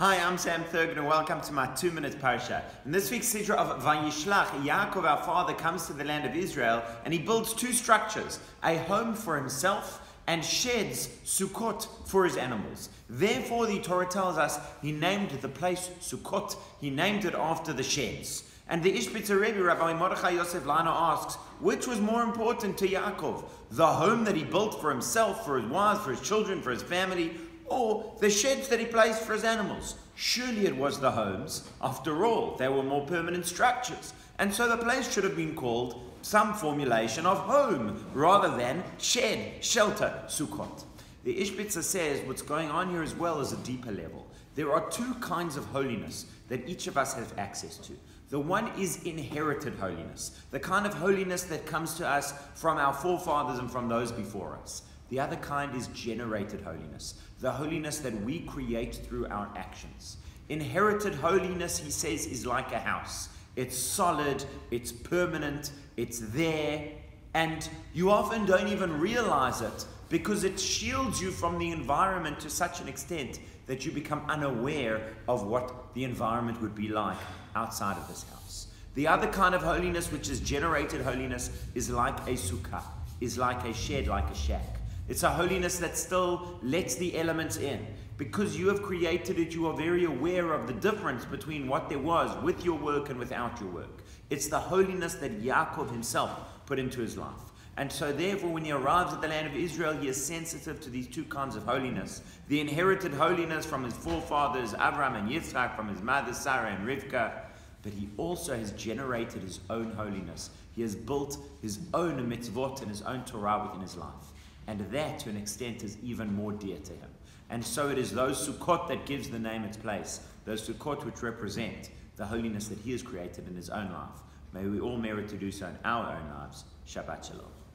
Hi, I'm Sam Thurgood and welcome to my 2-minute parsha. In this week's Sidra of Vayishlach, Yaakov, our father, comes to the land of Israel and he builds two structures, a home for himself and sheds, Sukkot, for his animals. Therefore, the Torah tells us he named the place Sukkot. He named it after the sheds. And the Ishbitzer Rebbe, Rabbi Mordechai Yosef Lana, asks, which was more important to Yaakov? The home that he built for himself, for his wives, for his children, for his family, or the sheds that he placed for his animals? Surely it was the homes. After all, they were more permanent structures. And so the place should have been called some formulation of home, rather than shed, shelter, Sukkot. The Ishbitzer says what's going on here as well is a deeper level. There are two kinds of holiness that each of us have access to. The one is inherited holiness, the kind of holiness that comes to us from our forefathers and from those before us. The other kind is generated holiness, the holiness that we create through our actions. Inherited holiness, he says, is like a house. It's solid, it's permanent, it's there, and you often don't even realize it because it shields you from the environment to such an extent that you become unaware of what the environment would be like outside of this house. The other kind of holiness, which is generated holiness, is like a sukkah, is like a shed, like a shack. It's a holiness that still lets the elements in. Because you have created it, you are very aware of the difference between what there was with your work and without your work. It's the holiness that Yaakov himself put into his life. And so therefore, when he arrives at the land of Israel, he is sensitive to these two kinds of holiness. The inherited holiness from his forefathers, Abraham and Yitzchak, from his mother, Sarah and Rivka. But he also has generated his own holiness. He has built his own mitzvot and his own Torah within his life. And that, to an extent, is even more dear to him. And so it is those Sukkot that gives the name its place. Those Sukkot which represent the holiness that he has created in his own life. May we all merit to do so in our own lives. Shabbat Shalom.